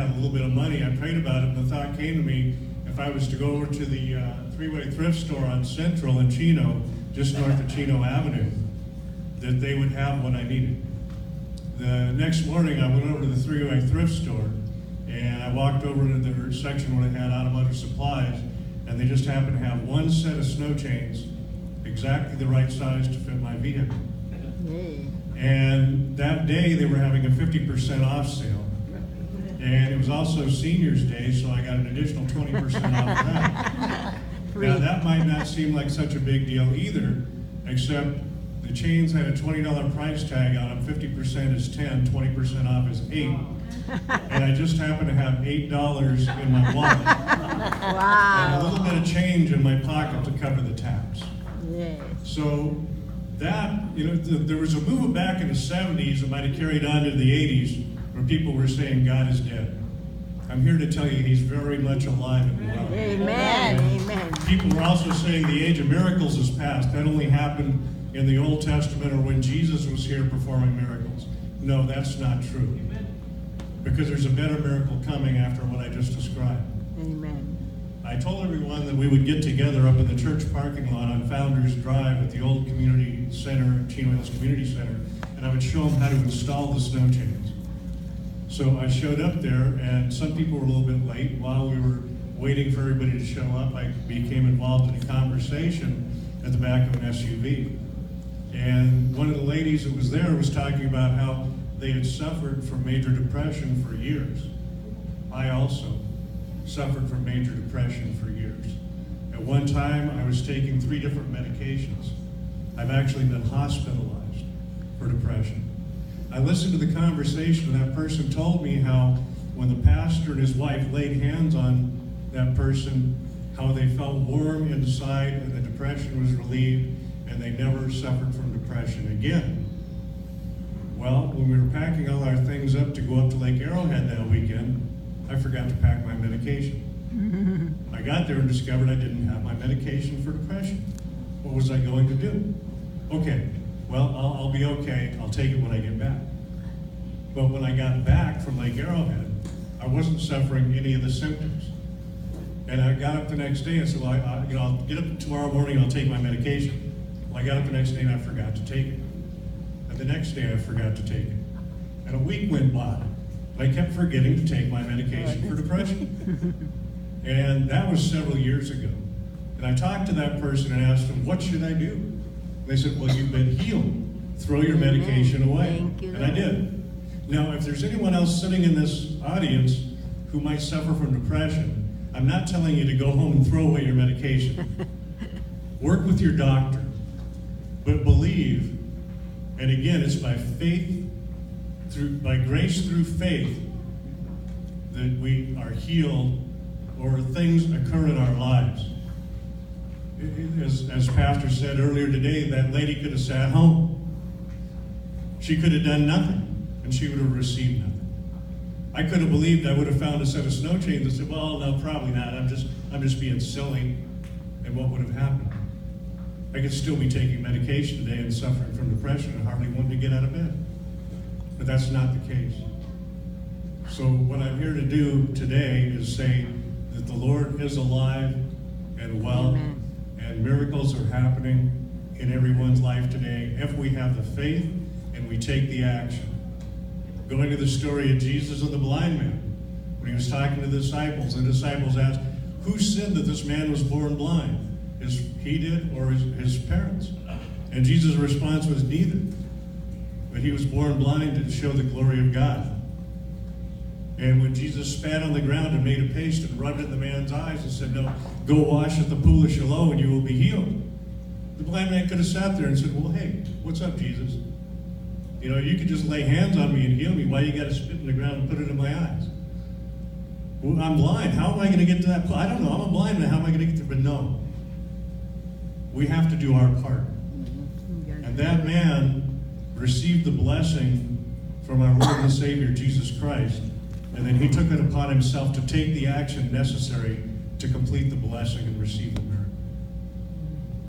had a little bit of money. I prayed about it, and the thought came to me, if I was to go over to the three-way thrift store on Central in Chino, just north of Chino Avenue, that they would have what I needed. The next morning, I went over to the three-way thrift store, and I walked over to their section where they had automotive supplies, and they just happened to have one set of snow chains, exactly the right size to fit my vehicle. And that day, they were having a 50% off sale. And it was also Senior's Day, so I got an additional 20% off of that. Now, that might not seem like such a big deal either, except the chains had a $20 price tag on them. 50% is 10, 20% off is 8. And I just happened to have $8 in my wallet. Wow. And a little bit of change in my pocket to cover the tax. Yes. So that, there was a movement back in the 70s that might have carried on to the 80s where people were saying God is dead. I'm here to tell you he's very much alive and well. Amen. Amen. People were also saying the age of miracles is past. That only happened in the Old Testament or when Jesus was here performing miracles. No, that's not true. Because there's a better miracle coming after what I just described. Amen. I told everyone that we would get together up in the church parking lot on Founders Drive at the old community center, Chino Hills Community Center, and I would show them how to install the snow chains. So I showed up there, and some people were a little bit late. While we were waiting for everybody to show up, I became involved in a conversation at the back of an SUV. And one of the ladies that was there was talking about how they had suffered from major depression for years. I also suffered from major depression for years. At one time, I was taking 3 different medications. I've actually been hospitalized for depression. I listened to the conversation, and that person told me how when the pastor and his wife laid hands on that person, how they felt warm inside and the depression was relieved, and they never suffered from depression again. Well, when we were packing all our things up to go up to Lake Arrowhead that weekend, I forgot to pack my medication. I got there and discovered I didn't have my medication for depression. What was I going to do? Okay, well, I'll be okay. I'll take it when I get back. But when I got back from Lake Arrowhead, I wasn't suffering any of the symptoms. And I got up the next day and said, well, I'll get up tomorrow morning and I'll take my medication. Well, I got up the next day and I forgot to take it. And the next day I forgot to take it. And a week went by. I kept forgetting to take my medication for depression. And that was several years ago. And I talked to that person and asked them, what should I do? And they said, well, you've been healed. Throw your medication away. And I did. Now, if there's anyone else sitting in this audience who might suffer from depression, I'm not telling you to go home and throw away your medication. Work with your doctor. But believe, and again, it's by faith, by grace through faith, that we are healed or things occur in our lives. As Pastor said earlier today, that lady could have sat home. She could have done nothing, and she would have received nothing. I could have believed I would have found a set of snow chains and said, well, no, probably not. I'm just being silly. And what would have happened? I could still be taking medication today and suffering from depression and hardly wanting to get out of bed. But that's not the case. So what I'm here to do today is say that the Lord is alive and well. Amen. And miracles are happening in everyone's life today if we have the faith and we take the action. Going to the story of Jesus and the blind man, when he was talking to the disciples asked, who sinned that this man was born blind? He did or his parents? And Jesus' response was neither. But he was born blind to show the glory of God. And when Jesus spat on the ground and made a paste and rubbed it in the man's eyes and said, no, go wash at the pool of Siloam and you will be healed. The blind man could have sat there and said, well, hey, what's up, Jesus? You could just lay hands on me and heal me. Why you got to spit in the ground and put it in my eyes? Well, I'm blind. How am I going to get to that pool? I don't know. I'm a blind man. How am I going to get there? But no. We have to do our part. And that man received the blessing from our Lord and Savior, Jesus Christ. And then he took it upon himself to take the action necessary to complete the blessing and receive the miracle.